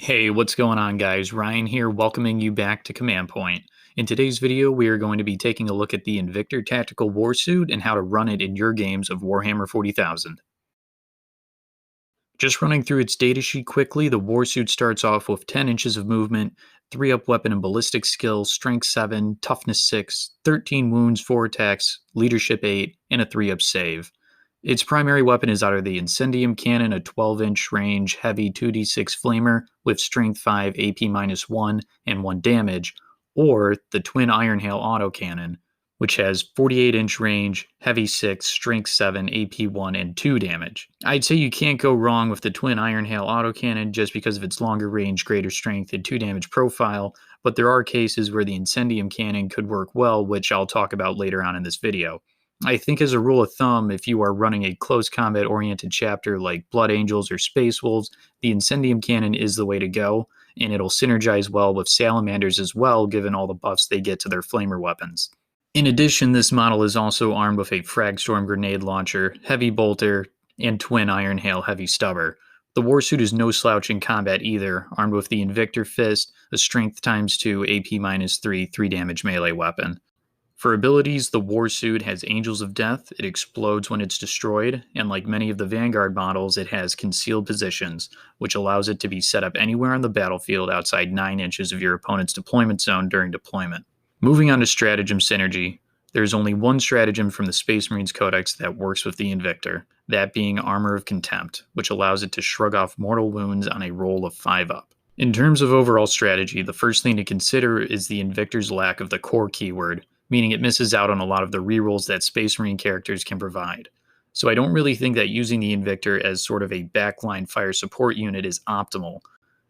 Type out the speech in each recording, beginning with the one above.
Hey, what's going on, guys? Ryan here, welcoming you back to Command Point. In today's video, we are going to be taking a look at the Invictor Tactical Warsuit and how to run it in your games of Warhammer 40,000. Just running through its datasheet quickly, the Warsuit starts off with 10 inches of movement, 3 up weapon and ballistic skill, strength 7, toughness 6, 13 wounds, 4 attacks, leadership 8, and a 3 up save. Its primary weapon is either the Incendium Cannon, a 12-inch range heavy 2d6 flamer with strength 5, AP-1, and 1 damage, or the Twin Iron Hail Autocannon, which has 48-inch range, heavy 6, strength 7, AP-1, and 2 damage. I'd say you can't go wrong with the Twin Iron Hail Autocannon just because of its longer range, greater strength, and 2 damage profile, but there are cases where the Incendium Cannon could work well, which I'll talk about later on in this video. I think as a rule of thumb, if you are running a close combat oriented chapter like Blood Angels or Space Wolves, the Incendium Cannon is the way to go, and it'll synergize well with Salamanders as well, given all the buffs they get to their flamer weapons. In addition, this model is also armed with a Fragstorm grenade launcher, heavy bolter, and Twin Iron Hail heavy stubber. The Warsuit is no slouch in combat either, armed with the Invictor Fist, a strength ×2, AP-3, 3 damage melee weapon. For abilities, the Warsuit has Angels of Death, it explodes when it's destroyed, and like many of the Vanguard models, it has Concealed Positions, which allows it to be set up anywhere on the battlefield outside 9 inches of your opponent's deployment zone during deployment. Moving on to Stratagem Synergy, there's only one stratagem from the Space Marines Codex that works with the Invictor, that being Armor of Contempt, which allows it to shrug off mortal wounds on a roll of 5 up. In terms of overall strategy, the first thing to consider is the Invictor's lack of the core keyword, meaning it misses out on a lot of the rerolls that Space Marine characters can provide. So I don't really think that using the Invictor as sort of a backline fire support unit is optimal.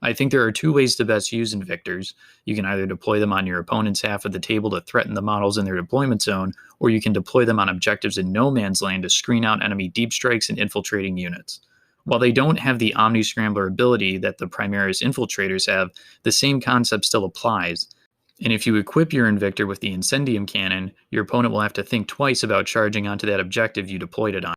I think there are 2 ways to best use Invictors. You can either deploy them on your opponent's half of the table to threaten the models in their deployment zone, or you can deploy them on objectives in no man's land to screen out enemy deep strikes and infiltrating units. While they don't have the Omni-Scrambler ability that the Primaris infiltrators have, the same concept still applies. And if you equip your Invictor with the Incendium Cannon, your opponent will have to think twice about charging onto that objective you deployed it on.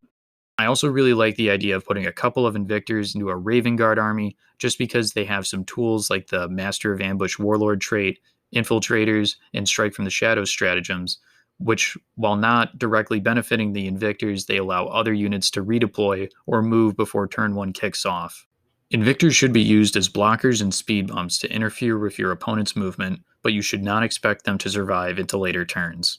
I also really like the idea of putting a couple of Invictors into a Raven Guard army, just because they have some tools like the Master of Ambush Warlord trait, Infiltrators, and Strike from the Shadows stratagems, which, while not directly benefiting the Invictors, they allow other units to redeploy or move before turn 1 kicks off. Invictors should be used as blockers and speed bumps to interfere with your opponent's movement, but you should not expect them to survive into later turns.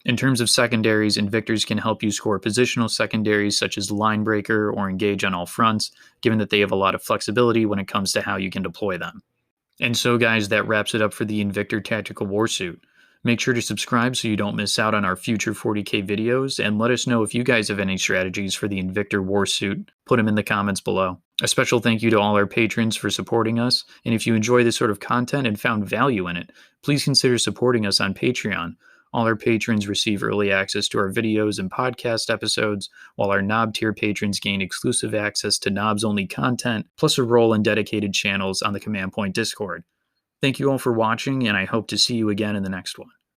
In terms of secondaries, Invictors can help you score positional secondaries such as Line Breaker or Engage on all fronts, given that they have a lot of flexibility when it comes to how you can deploy them. And so guys, that wraps it up for the Invictor Tactical Warsuit. Make sure to subscribe so you don't miss out on our future 40K videos, and let us know if you guys have any strategies for the Invictor Warsuit. Put them in the comments below. A special thank you to all our patrons for supporting us, and if you enjoy this sort of content and found value in it, please consider supporting us on Patreon. All our patrons receive early access to our videos and podcast episodes, while our Knob tier patrons gain exclusive access to Knobs-only content, plus a role in dedicated channels on the Command Point Discord. Thank you all for watching, and I hope to see you again in the next one.